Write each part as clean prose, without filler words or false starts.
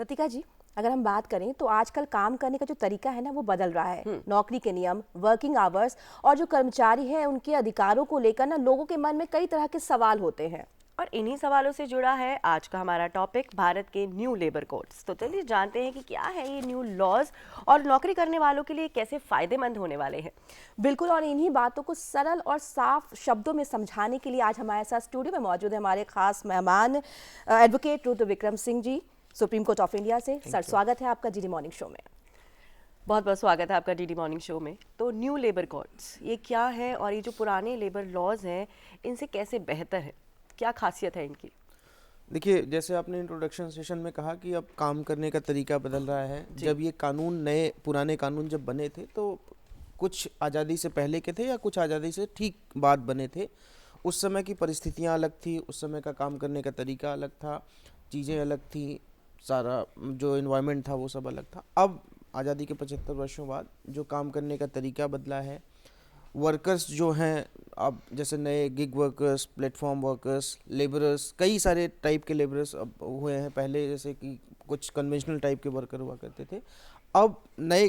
प्रतिका जी, अगर हम बात करें तो आजकल काम करने का जो तरीका है ना वो बदल रहा है। नौकरी के नियम, वर्किंग आवर्स और जो कर्मचारी हैं उनके अधिकारों को लेकर ना लोगों के मन में कई तरह के सवाल होते हैं। और इन्हीं सवालों से जुड़ा है आज का हमारा टॉपिक, भारत के न्यू लेबर कोड्स। तो चलिए जानते हैं कि क्या है ये न्यू लॉज और नौकरी करने वालों के लिए कैसे फायदेमंद होने वाले हैं। बिल्कुल, और इन्हीं बातों को सरल और साफ शब्दों में समझाने के लिए आज हमारे साथ स्टूडियो में मौजूद है हमारे खास मेहमान advocate Rudra Vikram Singh ji, supreme court of India से। सर, स्वागत है आपका डीडी मॉर्निंग शो में। बहुत बहुत स्वागत है आपका डीडी मॉर्निंग शो में। तो न्यू लेबर कोड्स ये क्या है और ये जो पुराने लेबर लॉज हैं इनसे कैसे बेहतर है, क्या खासियत है इनकी? देखिए, जैसे आपने इंट्रोडक्शन सेशन में कहा कि अब काम करने का तरीका बदल रहा है। जब ये कानून नए पुराने कानून जब बने थे तो कुछ आज़ादी से पहले के थे या कुछ आज़ादी से ठीक बाद बने थे। उस समय की परिस्थितियाँ अलग थी, उस समय का काम करने का तरीका अलग था, चीज़ें अलग थी, सारा जो इन्वायरमेंट था वो सब अलग था। अब आज़ादी के 75 वर्षों बाद जो काम करने का तरीका बदला है, वर्कर्स जो हैं अब जैसे नए gig workers, platform workers, labourers, कई सारे टाइप के लेबरर्स अब हुए हैं। पहले जैसे कि कुछ कन्वेंशनल टाइप के वर्कर हुआ करते थे, अब नए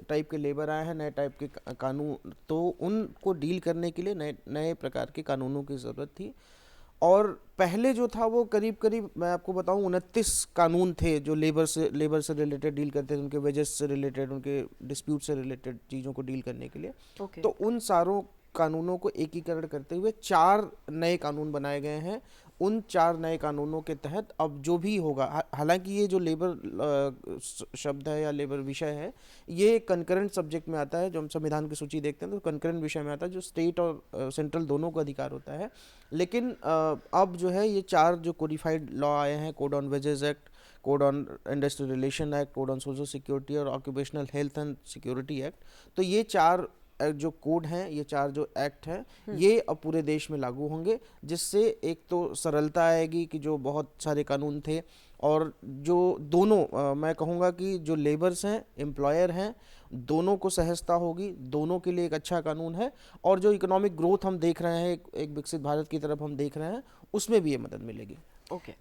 टाइप के लेबर आए हैं, नए टाइप के कानून। तो उनको डील करने के लिए नए नए प्रकार के कानूनों की ज़रूरत थी। और पहले जो था वो करीब करीब मैं आपको बताऊं 29 कानून थे जो लेबर से रिलेटेड डील करते थे, उनके वेजेस से रिलेटेड, उनके डिस्प्यूट से रिलेटेड चीज़ों को डील करने के लिए। तो उन सारों कानूनों को एकीकरण करते हुए 4 नए कानून बनाए गए हैं। उन 4 नए कानूनों के तहत अब जो भी होगा, हालांकि ये जो लेबर शब्द है या लेबर विषय है ये कंकरेंट सब्जेक्ट में आता है। जो हम संविधान की सूची देखते हैं तो कंकरेंट विषय में आता है, जो स्टेट और सेंट्रल दोनों को अधिकार होता है। लेकिन अब जो है ये 4 जो कोडिफाइड लॉ आए हैं, code on wages act, code on industrial relation act, code on social security और occupational health and security act. तो ये 4 जो कोड हैं, ये 4 जो एक्ट हैं, ये अब पूरे देश में लागू होंगे, जिससे एक तो सरलता आएगी कि जो बहुत सारे कानून थे, और जो दोनों मैं कहूँगा कि जो लेबर्स हैं, एम्प्लॉयर हैं, दोनों को सहजता होगी, दोनों के लिए एक अच्छा कानून है। और जो इकोनॉमिक ग्रोथ हम देख रहे हैं, एक विकसित भारत की तरफ हम देख रहे हैं, उसमें भी ये मदद मिलेगी।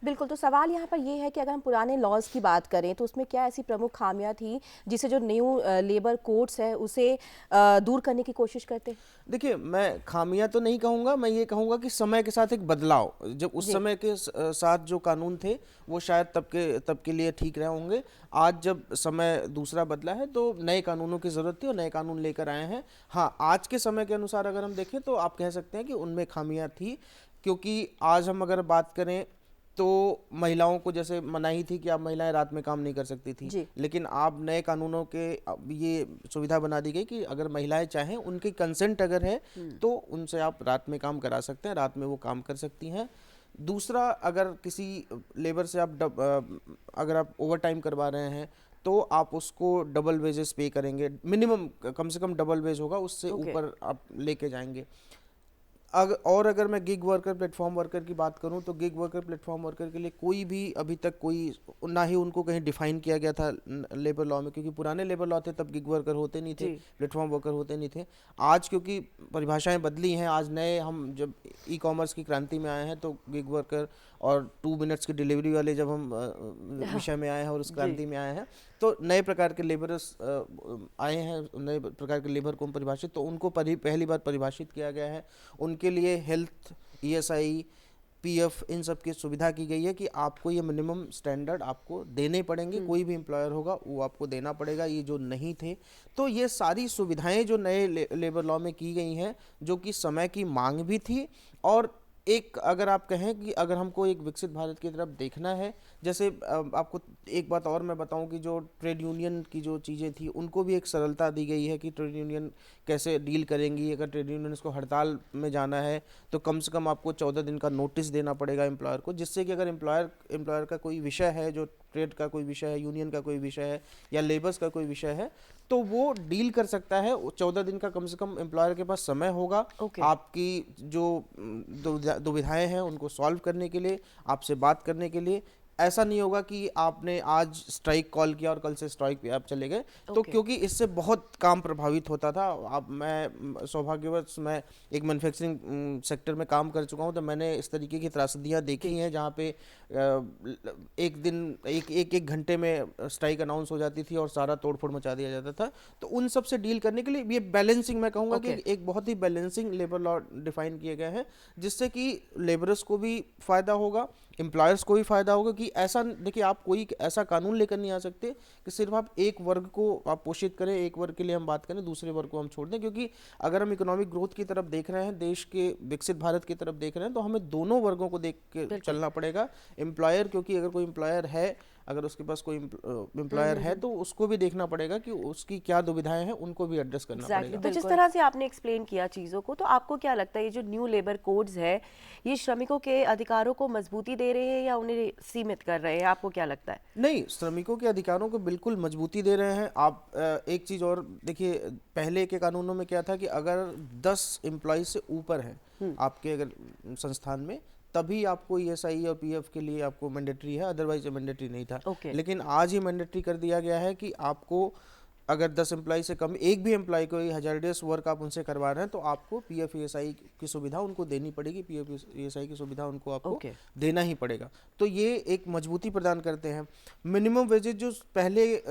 बिल्कुल, तो सवाल यहाँ पर ये है कि अगर हम पुराने लॉज की बात करें तो उसमें क्या ऐसी प्रमुख खामियां थी जिसे जो न्यू लेबर कोड्स है उसे दूर करने की कोशिश करते? देखिए, मैं खामियां तो नहीं कहूँगा, मैं ये कहूँगा कि समय के साथ एक बदलाव। जब उस समय के साथ जो कानून थे वो शायद तब के लिए ठीक रहे होंगे। आज जब समय दूसरा बदला है तो नए कानूनों की ज़रूरत थी और नए कानून लेकर आए हैं। हाँ, आज के समय के अनुसार अगर हम देखें तो आप कह सकते हैं कि उनमें खामियां थी, क्योंकि आज हम अगर बात करें तो महिलाओं को जैसे मनाही थी कि आप महिलाएं रात में काम नहीं कर सकती थी, लेकिन आप नए कानूनों के अब ये सुविधा बना दी गई कि अगर महिलाएं चाहें, उनकी कंसेंट अगर है तो उनसे आप रात में काम करा सकते हैं, रात में वो काम कर सकती हैं। दूसरा, अगर किसी लेबर से अगर आप ओवर टाइम करवा रहे हैं तो आप उसको डबल वेजेस पे करेंगे, मिनिमम कम से कम डबल वेज होगा, उससे ऊपर आप लेके जाएंगे। अगर मैं गिग वर्कर, प्लेटफॉर्म वर्कर की बात करूं तो गिग वर्कर, प्लेटफॉर्म वर्कर के लिए कोई भी अभी तक कोई ना ही उनको कहीं डिफाइन किया गया था लेबर लॉ में, क्योंकि पुराने लेबर लॉ थे तब गिग वर्कर होते नहीं थे, प्लेटफॉर्म वर्कर होते नहीं थे। आज क्योंकि परिभाषाएं बदली हैं, आज नए हम जब ई कॉमर्स की क्रांति में आए हैं तो गिग वर्कर और 2 मिनट्स की डिलीवरी वाले जब हम विषय में आए हैं और उस क्रांति में आए हैं, तो नए प्रकार के लेबरर्स आए हैं, नए प्रकार के लेबर को परिभाषित, तो उनको पहली बार परिभाषित किया गया है। उनके लिए हेल्थ, ईएसआई, पीएफ, इन सब की सुविधा की गई है कि आपको ये मिनिमम स्टैंडर्ड आपको देने पड़ेंगे, कोई भी एम्प्लॉयर होगा वो आपको देना पड़ेगा, ये जो नहीं थे। तो ये सारी सुविधाएं जो नए लेबर लॉ में की गई हैं, जो कि समय की मांग भी थी, और एक अगर आप कहें कि अगर हमको एक विकसित भारत की तरफ देखना है, जैसे आपको एक बात और मैं बताऊं कि जो ट्रेड यूनियन की जो चीज़ें थी उनको भी एक सरलता दी गई है कि ट्रेड यूनियन कैसे डील करेंगी। अगर ट्रेड यूनियन को हड़ताल में जाना है तो कम से कम आपको 14 दिन का नोटिस देना पड़ेगा एम्प्लॉयर को, जिससे कि अगर एम्प्लॉयर का कोई विषय है, जो ट्रेड का कोई विषय है, यूनियन का कोई विषय है या लेबर्स का कोई विषय है, तो वो डील कर सकता है। 14 दिन का कम से कम एम्प्लॉयर के पास समय होगा आपकी जो दुविधाएं हैं उनको सॉल्व करने के लिए, आपसे बात करने के लिए, ऐसा नहीं होगा कि आपने आज स्ट्राइक कॉल किया और कल से स्ट्राइक पे आप चले गए। तो क्योंकि इससे बहुत काम प्रभावित होता था। अब मैं सौभाग्यवश मैं एक मैन्युफैक्चरिंग सेक्टर में काम कर चुका हूं, तो मैंने इस तरीके की त्रासदियां देखी हैं जहां पे एक दिन एक घंटे में स्ट्राइक अनाउंस हो जाती थी और सारा तोड़फोड़ मचा दिया जाता था। तो उन सब से डील करने के लिए ये बैलेंसिंग, मैं कहूँगा कि एक बहुत ही बैलेंसिंग लेबर लॉ डिफाइन किए गए हैं, जिससे कि लेबरर्स को भी फ़ायदा होगा, एम्प्लॉयर्स को भी फ़ायदा होगा। कि ऐसा देखिए, आप कोई ऐसा कानून लेकर नहीं आ सकते कि सिर्फ आप एक वर्ग को आप पोषित करें, एक वर्ग के लिए हम बात करें, दूसरे वर्ग को हम छोड़ दें। क्योंकि अगर हम इकोनॉमिक ग्रोथ की तरफ देख रहे हैं, देश के विकसित भारत की तरफ देख रहे हैं, तो हमें दोनों वर्गों को देख के चलना पड़ेगा। एम्प्लॉयर, क्योंकि अगर कोई एम्प्लॉयर है, अगर उसके पास कोई एम्प्लॉयर है, तो उसको भी देखना पड़ेगा कि उसकी क्या दुविधाएं हैं, उनको भी एड्रेस करना पड़ेगा। तो जिस तरह से आपने एक्सप्लेन किया चीज़ों को, तो आपको क्या लगता है ये जो न्यू लेबर कोड्स है, ये श्रमिकों के अधिकारों को मजबूती दे रहे हैं या उन्हें सीमित कर रहे हैं? आपको क्या लगता है? नहीं, श्रमिकों के अधिकारों को बिल्कुल मजबूती दे रहे हैं। आप एक चीज़ और देखिए, पहले के कानूनों में क्या था कि अगर 10 एम्प्लॉय से ऊपर हैं आपके अगर संस्थान में, तभी आपको ईएसआई और पीएफ के लिए आपको मैंडेटरी है, अदरवाइज मैंडेटरी नहीं था। लेकिन आज ये मैंडेटरी कर दिया गया है कि आपको अगर 10 एम्प्लॉय से कम, एक भी एम्प्लॉय को हजारडियस वर्क आप उनसे करवा रहे हैं, तो आपको पीएफ ईएसआई की सुविधा उनको देनी पड़ेगी, पीएफ ईएसआई की सुविधा उनको आपको देना ही पड़ेगा। तो ये एक मजबूती प्रदान करते हैं। मिनिमम वेजेस जो पहले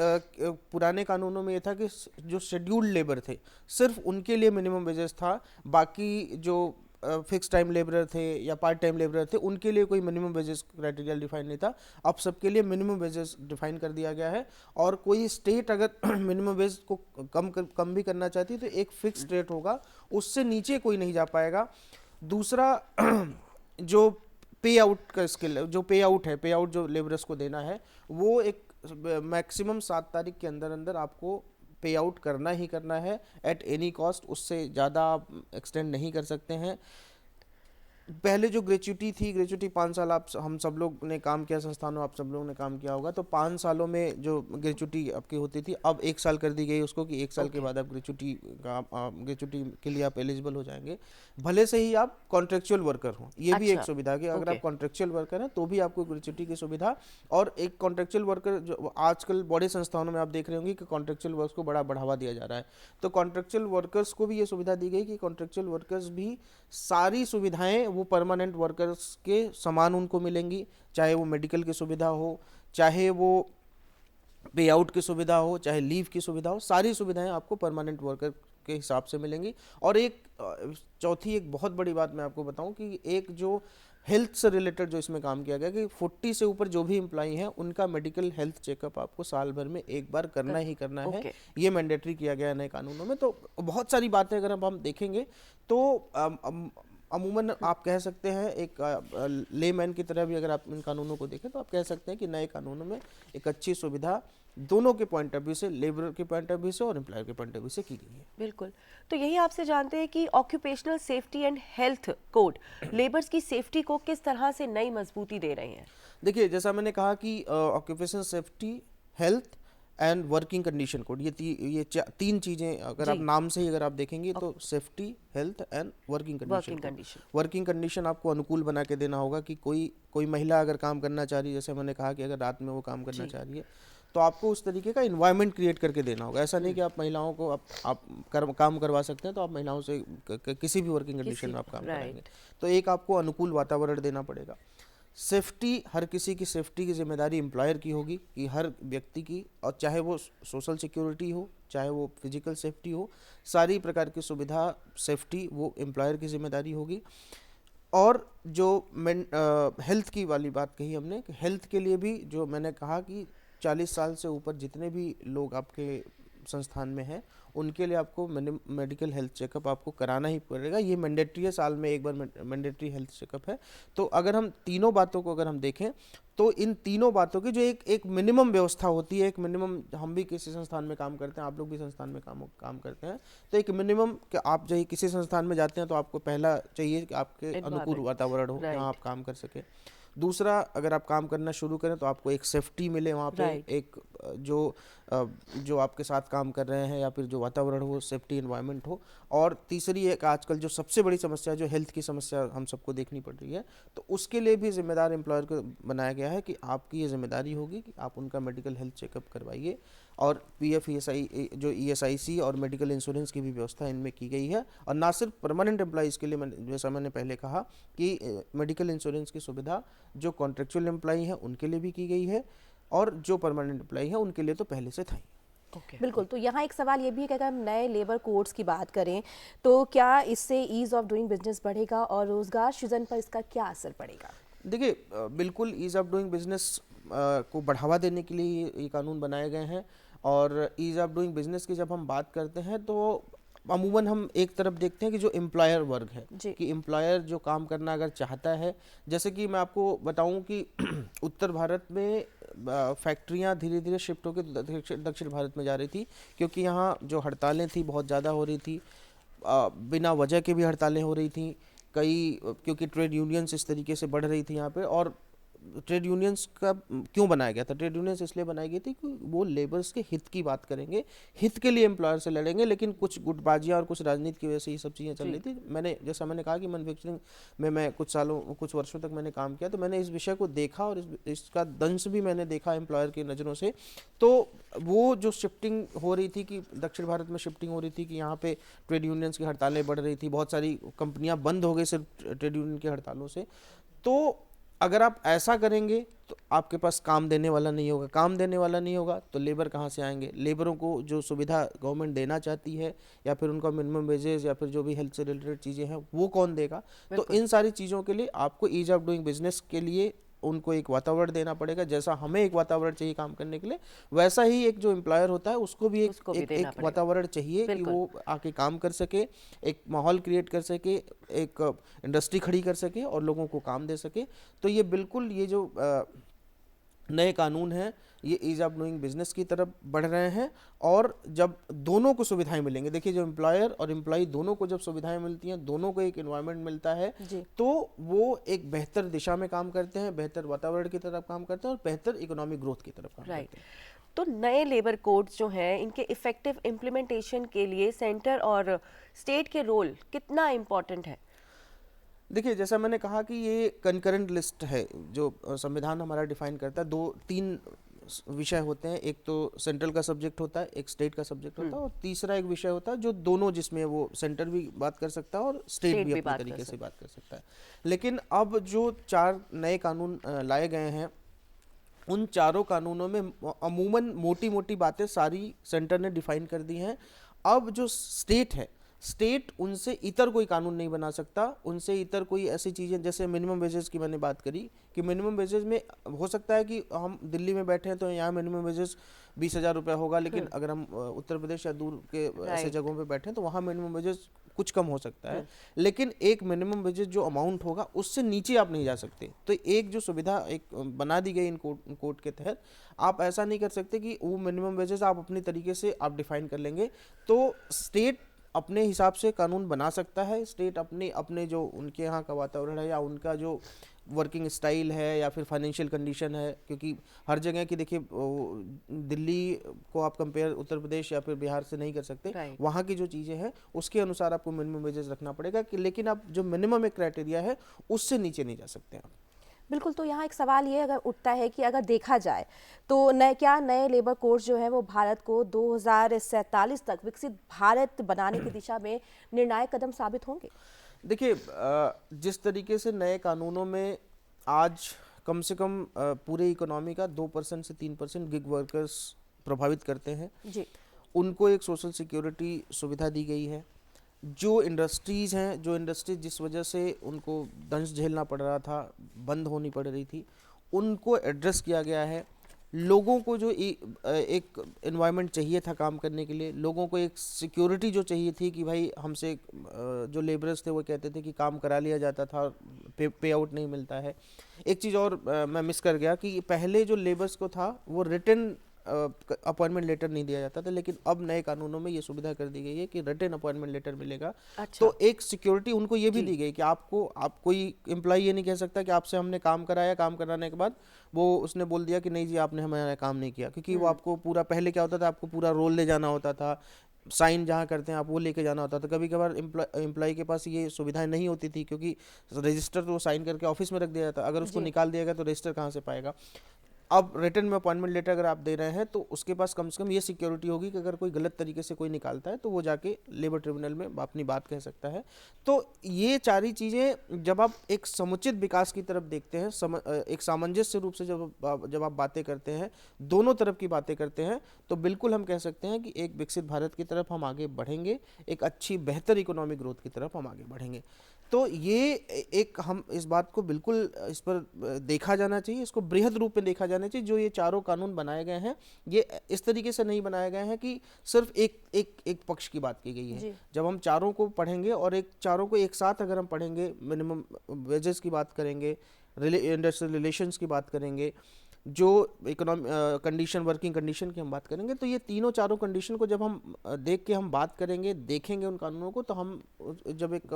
पुराने कानूनों में ये था कि जो शेड्यूल्ड लेबर थे, सिर्फ उनके लिए मिनिमम वेजेस था, बाकी जो फिक्स टाइम लेबरर थे या पार्ट टाइम लेबरर थे, उनके लिए कोई मिनिमम वेजेस क्राइटेरिया डिफाइन नहीं था। अब सबके लिए मिनिमम वेजेस डिफाइन कर दिया गया है। और कोई स्टेट अगर मिनिमम वेज को कम भी करना चाहती है, तो एक फिक्स रेट होगा, उससे नीचे कोई नहीं जा पाएगा। दूसरा, जो पे आउट का स्किल, जो पे आउट है, पे आउट जो लेबरर्स को देना है, वो एक मैक्सिमम 7 तारीख के अंदर अंदर आपको पे आउट करना ही करना है, एट एनी कॉस्ट। उससे ज़्यादा आप एक्सटेंड नहीं कर सकते हैं। पहले जो ग्रेच्युटी थी, ग्रेच्युटी 5 साल आप हम सब लोग ने काम किया, संस्थानों आप सब लोगों ने काम किया होगा, तो 5 सालों में जो ग्रेच्युटी आपकी होती थी, अब 1 साल कर दी गई उसको, कि 1 साल के बाद आप ग्रेच्युटी के लिए आप एलिजिबल हो जाएंगे, भले से ही आप कॉन्ट्रेक्चुअल वर्कर हो। ये भी एक सुविधा कि अगर आप कॉन्ट्रेक्चुअल वर्कर हैं तो भी आपको ग्रेच्युटी की सुविधा। और एक कॉन्ट्रेक्चुअल वर्कर, जो आजकल बड़े संस्थानों में आप देख रहे होंगे कि कॉन्ट्रेक्चुअल वर्क को बड़ा बढ़ावा दिया जा रहा है, तो कॉन्ट्रेक्चुअल वर्कर्स को भी ये सुविधा दी गई कि कॉन्ट्रेक्चुअल वर्कर्स भी सारी सुविधाएं वो परमानेंट वर्कर्स के समान उनको मिलेंगी, चाहे वो मेडिकल की सुविधा हो, चाहे वो पे आउट की सुविधा हो, चाहे लीव की सुविधा हो, सारी सुविधाएं आपको परमानेंट वर्कर के हिसाब से मिलेंगी। और एक चौथी एक बहुत बड़ी बात मैं आपको बताऊं कि एक जो हेल्थ से रिलेटेड जो इसमें काम किया गया कि 40 से ऊपर जो भी एम्प्लॉई हैं, उनका मेडिकल हेल्थ चेकअप आपको साल भर में एक बार करना ही करना है। ये मैंडेटरी किया गया है नए कानूनों में। तो बहुत सारी बातें अगर अब हम देखेंगे तो अमूमन आप कह सकते हैं, एक लेमैन की तरह भी अगर आप इन कानूनों को देखें, तो आप कह सकते हैं कि नए कानूनों में एक अच्छी सुविधा दोनों के पॉइंट ऑफ व्यू से, लेबर के पॉइंट ऑफ व्यू से और एम्प्लॉयर के पॉइंट ऑफ व्यू से की गई है। बिल्कुल। तो यही आपसे जानते हैं कि occupational safety and health code labours की सेफ्टी को किस तरह से नई मजबूती दे रहे हैं? देखिए, जैसा मैंने कहा कि occupational safety, health and working condition code, ये तीन चीज़ें अगर आप नाम से ही अगर आप देखेंगे, तो safety, health and working condition. Working condition आपको अनुकूल बना के देना होगा कि कोई महिला अगर काम करना चाह रही है, जैसे मैंने कहा कि अगर रात में वो काम करना चाह रही है, तो आपको उस तरीके का इन्वायरमेंट क्रिएट करके देना होगा। ऐसा नहीं कि आप महिलाओं को काम करवा सकते हैं, तो आप महिलाओं से किसी भी वर्किंग कंडीशन में आप काम कराएंगे, तो एक आपको अनुकूल वातावरण देना पड़ेगा। सेफ्टी, हर किसी की सेफ्टी की जिम्मेदारी एम्प्लॉयर की होगी, कि हर व्यक्ति की, और चाहे वो सोशल सिक्योरिटी हो, चाहे वो फिजिकल सेफ्टी हो, सारी प्रकार की सुविधा सेफ्टी वो एम्प्लॉयर की जिम्मेदारी होगी। और जो हेल्थ की वाली बात कही हमने, हेल्थ के लिए भी जो मैंने कहा कि 40 साल से ऊपर जितने भी लोग आपके संस्थान में हैं, उनके लिए आपको मेडिकल हेल्थ चेकअप आपको कराना ही पड़ेगा। ये मैंडेटरी है, साल में एक बार मैंडेटरी हेल्थ चेकअप है। तो अगर हम तीनों बातों को अगर हम देखें, तो इन तीनों बातों की जो एक मिनिमम व्यवस्था होती है, एक मिनिमम, हम भी किसी संस्थान में काम करते हैं, आप लोग भी संस्थान में काम करते हैं, तो एक मिनिमम कि आप जो किसी संस्थान में जाते हैं, तो आपको पहला चाहिए कि आपके अनुकूल वातावरण हो, जहाँ आप काम कर सके। दूसरा, अगर आप काम करना शुरू करें तो आपको एक सेफ्टी मिले वहाँ पे, एक जो जो आपके साथ काम कर रहे हैं, या फिर जो वातावरण हो, सेफ्टी एनवायरनमेंट हो। और तीसरी एक आजकल जो सबसे बड़ी समस्या, जो हेल्थ की समस्या हम सबको देखनी पड़ रही है, तो उसके लिए भी जिम्मेदार एम्प्लॉयर को बनाया गया है कि आपकी ये जिम्मेदारी होगी कि आप उनका मेडिकल हेल्थ चेकअप करवाइए। और पीएफ, ईएसआई, जो ईएसआईसी और मेडिकल इंश्योरेंस की भी व्यवस्था इनमें की गई है। और ना सिर्फ परमानेंट एम्प्लॉइज़ के लिए, जैसा मैंने पहले कहा कि मेडिकल इंश्योरेंस की सुविधा जो कॉन्ट्रेक्चुअल एम्प्लॉई हैं उनके लिए भी की गई है, और जो परमानेंट एम्प्लॉई हैं उनके लिए तो पहले से था ही। बिल्कुल। तो यहाँ एक सवाल ये भी है कि अगर हम नए लेबर कोड्स की बात करें तो क्या इससे ईज़ ऑफ डूइंग बिजनेस बढ़ेगा और रोज़गार सृजन पर इसका क्या असर पड़ेगा? देखिए, बिल्कुल ईज़ ऑफ डूइंग बिजनेस को बढ़ावा देने के लिए ये कानून बनाए गए हैं। और ईज़ ऑफ डूइंग बिजनेस की जब हम बात करते हैं तो अमूमन हम एक तरफ देखते हैं कि जो एम्प्लॉयर वर्ग है, कि एम्प्लॉयर जो काम करना अगर चाहता है, जैसे कि मैं आपको बताऊं कि उत्तर भारत में फैक्ट्रियां धीरे धीरे शिफ्ट होकर दक्षिण भारत में जा रही थी, क्योंकि यहाँ जो हड़तालें थी बहुत ज़्यादा हो रही थी, बिना वजह के भी हड़तालें हो रही थी कई, क्योंकि ट्रेड यूनियंस इस तरीके से बढ़ रही थी यहाँ पे। और ट्रेड यूनियंस का क्यों बनाया गया था? ट्रेड यूनियंस इसलिए बनाई गई थी कि वो लेबर्स के हित की बात करेंगे, हित के लिए एम्प्लॉयर से लड़ेंगे। लेकिन कुछ गुटबाजियाँ और कुछ राजनीति की वजह से ये सब चीज़ें चल रही थी। जैसा मैंने कहा कि मैन्युफैक्चरिंग में मैं कुछ वर्षों तक मैंने काम किया, तो मैंने इस विषय को देखा और इसका दंश भी मैंने देखा एम्प्लॉयर की नज़रों से। तो वो जो शिफ्टिंग हो रही थी, कि दक्षिण भारत में शिफ्टिंग हो रही थी, कि यहाँ पे ट्रेड यूनियंस की हड़तालें बढ़ रही थी, बहुत सारी कंपनियाँ बंद हो गई सिर्फ ट्रेड यूनियन की हड़तालों से। तो अगर आप ऐसा करेंगे तो आपके पास काम देने वाला नहीं होगा, काम देने वाला नहीं होगा तो लेबर कहाँ से आएंगे? लेबरों को जो सुविधा गवर्नमेंट देना चाहती है, या फिर उनका मिनिमम वेजेस, या फिर जो भी हेल्थ से रिलेटेड चीज़ें हैं, वो कौन देगा? तो इन सारी चीज़ों के लिए आपको ईज ऑफ डूइंग बिजनेस के लिए उनको एक वातावरण देना पड़ेगा। जैसा हमें एक वातावरण चाहिए काम करने के लिए, वैसा ही एक जो एम्प्लॉयर होता है उसको भी एक वातावरण चाहिए कि वो आके काम कर सके, एक माहौल क्रिएट कर सके, एक इंडस्ट्री खड़ी कर सके और लोगों को काम दे सके। तो ये बिल्कुल, ये जो नए कानून हैं, ये ईज ऑफ डूइंग बिजनेस की तरफ बढ़ रहे हैं। और जब दोनों को सुविधाएं मिलेंगे, देखिए जो एम्प्लॉयर और एम्प्लॉई दोनों को जब सुविधाएं मिलती हैं, दोनों को एक एनवायरनमेंट मिलता है, तो वो एक बेहतर दिशा में काम करते हैं, बेहतर वातावरण की तरफ काम करते हैं और बेहतर इकोनॉमिक ग्रोथ की तरफ काम करते हैं। तो नए लेबर कोड्स जो हैं, इनके इफेक्टिव इम्प्लीमेंटेशन के लिए सेंटर और स्टेट के रोल कितना इम्पोर्टेंट है? देखिए, जैसा मैंने कहा कि ये कंकरेंट लिस्ट है जो संविधान हमारा डिफाइन करता है। 2-3 विषय होते हैं, एक तो सेंट्रल का सब्जेक्ट होता है, एक स्टेट का सब्जेक्ट होता है, और तीसरा एक विषय होता है जो दोनों, जिसमें वो सेंटर भी बात कर सकता है और स्टेट भी अपने तरीके से बात कर सकता है। लेकिन अब जो 4 नए कानून लाए गए हैं, उन चारों कानूनों में अमूमन मोटी मोटी बातें सारी सेंटर ने डिफाइन कर दी हैं। अब जो स्टेट है, स्टेट उनसे इतर कोई कानून नहीं बना सकता, उनसे इतर कोई ऐसी चीज़ें, जैसे मिनिमम वेजेस की मैंने बात करी, कि मिनिमम वेजेस में हो सकता है कि हम दिल्ली में बैठे हैं तो यहाँ मिनिमम वेजेस 20,000 रुपये होगा, लेकिन अगर हम उत्तर प्रदेश या दूर के ऐसे जगहों पे बैठे हैं तो वहाँ मिनिमम वेजेस कुछ कम हो सकता है। लेकिन एक मिनिमम वेजेस जो अमाउंट होगा उससे नीचे आप नहीं जा सकते। तो एक जो सुविधा एक बना दी गई इन कोड के तहत, आप ऐसा नहीं कर सकते कि वो मिनिमम वेजेस आप अपनी तरीके से आप डिफाइन कर लेंगे। तो स्टेट अपने हिसाब से कानून बना सकता है, स्टेट अपने जो उनके यहाँ का वातावरण है, या उनका जो वर्किंग स्टाइल है, या फिर फाइनेंशियल कंडीशन है, क्योंकि हर जगह की, देखिए दिल्ली को आप कंपेयर उत्तर प्रदेश या फिर बिहार से नहीं कर सकते, वहाँ की जो चीज़ें हैं उसके अनुसार आपको मिनिमम वेजेस रखना पड़ेगा, कि लेकिन आप जो मिनिमम एक क्राइटेरिया है उससे नीचे नहीं जा सकते आप। बिल्कुल। तो यहाँ एक सवाल ये अगर उठता है कि अगर देखा जाए तो क्या नए लेबर कोड्स जो है वो भारत को 2047 तक विकसित भारत बनाने की दिशा में निर्णायक कदम साबित होंगे? देखिए, जिस तरीके से नए कानूनों में आज कम से कम पूरे इकोनॉमी का 2% से 3% गिग वर्कर्स प्रभावित करते हैं जी, उनको एक सोशल सिक्योरिटी सुविधा दी गई है। जो इंडस्ट्रीज़ हैं, जो इंडस्ट्रीज जिस वजह से उनको दंश झेलना पड़ रहा था, बंद होनी पड़ रही थी, उनको एड्रेस किया गया है। लोगों को जो एक एनवायरनमेंट चाहिए था काम करने के लिए, लोगों को एक सिक्योरिटी जो चाहिए थी कि भाई हमसे जो लेबरर्स थे वो कहते थे कि काम करा लिया जाता था, पे आउट नहीं मिलता है। एक चीज़ और मैं मिस कर गया कि पहले जो लेबर्स को था वो रिटन अपॉइंटमेंट लेटर नहीं दिया जाता था, लेकिन अब नए कानूनों में ये सुविधा कर दी गई है कि रिटन अपॉइंटमेंट लेटर मिलेगा। अच्छा। तो एक सिक्योरिटी उनको ये भी दी गई कि आप कोई एम्प्लॉय ये नहीं कह सकता कि आपसे हमने काम कराया, काम कराने के बाद वो उसने बोल दिया कि नहीं जी आपने हमारा काम नहीं किया, क्योंकि वो आपको पूरा, पहले क्या होता था, आपको पूरा रोल ले जाना होता था, साइन जहाँ करते हैं आप वो लेके जाना होता था। कभी कभार एम्प्लॉय के पास ये सुविधाएं नहीं होती थी, क्योंकि रजिस्टर तो वो साइन करके ऑफिस में रख दिया जाता, अगर उसको निकाल दिया गया तो रजिस्टर कहाँ से पाएगा। अब रिटर्न में अपॉइंटमेंट लेटर अगर आप दे रहे हैं तो उसके पास कम से कम ये सिक्योरिटी होगी कि अगर कोई गलत तरीके से कोई निकालता है तो वो जाके लेबर ट्रिब्यूनल में अपनी बात कह सकता है। तो ये सारी चीज़ें जब आप एक समुचित विकास की तरफ देखते हैं, एक सामंजस्य रूप से जब आप बातें करते हैं, दोनों तरफ की बातें करते हैं, तो बिल्कुल हम कह सकते हैं कि एक विकसित भारत की तरफ हम आगे बढ़ेंगे, एक अच्छी बेहतर इकोनॉमिक ग्रोथ की तरफ हम आगे बढ़ेंगे। तो ये एक, हम इस बात को बिल्कुल इस पर देखा जाना चाहिए, इसको बृहद रूप में देखा जाना चाहिए। जो ये चारों कानून बनाए गए हैं ये इस तरीके से नहीं बनाए गए हैं कि सिर्फ एक पक्ष की बात की गई है। जब हम चारों को पढ़ेंगे और चारों को एक साथ अगर हम पढ़ेंगे, मिनिमम वेजेस की बात करेंगे, इंडस्ट्रियल रिलेशंस की बात करेंगे, जो कंडीशन, वर्किंग कंडीशन की हम बात करेंगे, तो ये तीनों चारों कंडीशन को जब हम देख के हम बात करेंगे, देखेंगे उन कानूनों को, तो हम जब एक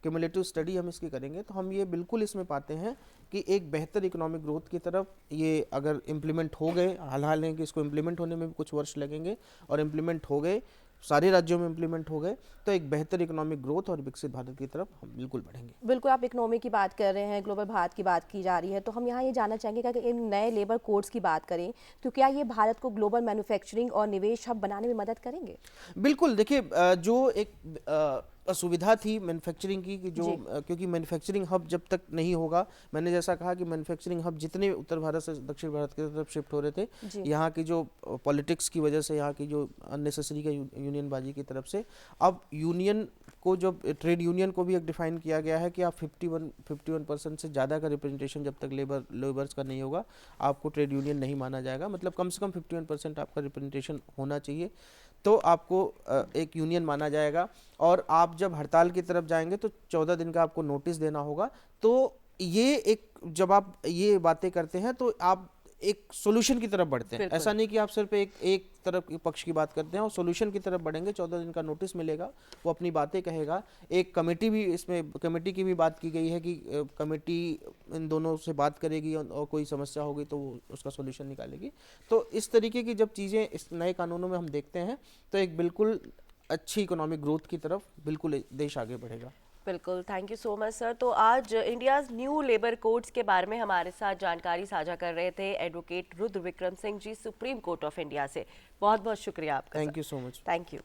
क्यूमुलेटिव स्टडी हम इसकी करेंगे तो हम ये बिल्कुल इसमें पाते हैं कि एक बेहतर इकोनॉमिक ग्रोथ की तरफ ये अगर इम्प्लीमेंट हो गए, हाल है कि इसको इम्प्लीमेंट होने में भी कुछ वर्ष लगेंगे, और इम्प्लीमेंट हो गए, सारे राज्यों में इम्प्लीमेंट हो गए, तो एक बेहतर इकोनॉमिक ग्रोथ और विकसित भारत की तरफ हम बिल्कुल बढ़ेंगे। बिल्कुल, आप इकोनॉमी की बात कर रहे हैं, ग्लोबल भारत की बात की जा रही है, तो हम यहाँ ये जानना चाहेंगे कि अगर इन नए लेबर कोड्स की बात करें तो क्या ये भारत को ग्लोबल मैन्युफैक्चरिंग और निवेश हब बनाने में मदद करेंगे? बिल्कुल, देखिए जो एक असुविधा थी मैन्युफैक्चरिंग की, कि जो क्योंकि मैन्युफैक्चरिंग हब जब तक नहीं होगा, मैंने जैसा कहा कि मैन्युफैक्चरिंग हब जितने उत्तर भारत से दक्षिण भारत की तरफ शिफ्ट हो रहे थे, यहाँ की जो पॉलिटिक्स की वजह से, यहाँ की जो अननेसेसरी का यूनियनबाजी की तरफ से, अब यूनियन को, जो ट्रेड यूनियन को भी एक डिफाइन किया गया है कि आप 51% से ज़्यादा का रिप्रेजेंटेशन जब तक लेबर्स का नहीं होगा, आपको ट्रेड यूनियन नहीं माना जाएगा। मतलब कम से कम 51% आपका रिप्रेजेंटेशन होना चाहिए, तो आपको एक यूनियन माना जाएगा। और आप जब हड़ताल की तरफ जाएंगे तो 14 दिन का आपको नोटिस देना होगा। तो ये एक, जब आप ये बातें करते हैं तो आप एक सोल्यूशन की तरफ बढ़ते हैं। ऐसा नहीं कि आप सिर्फ एक तरफ के पक्ष की बात करते हैं, और सोल्यूशन की तरफ बढ़ेंगे। 14 दिन का नोटिस मिलेगा, वो अपनी बातें कहेगा। एक कमेटी भी, इसमें कमेटी की भी बात की गई है कि कमेटी इन दोनों से बात करेगी और कोई समस्या होगी तो उसका सोल्यूशन निकालेगी। तो इस तरीके की जब चीज़ें इस नए कानूनों में हम देखते हैं तो एक बिल्कुल अच्छी इकोनॉमिक ग्रोथ की तरफ बिल्कुल देश आगे बढ़ेगा। बिल्कुल, thank you so much sir. तो आज इंडियाज़ न्यू लेबर कोड्स के बारे में हमारे साथ जानकारी साझा कर रहे थे advocate Rudra Vikram Singh ji, supreme court of India से। बहुत बहुत शुक्रिया आपका। Thank you so much. Thank you.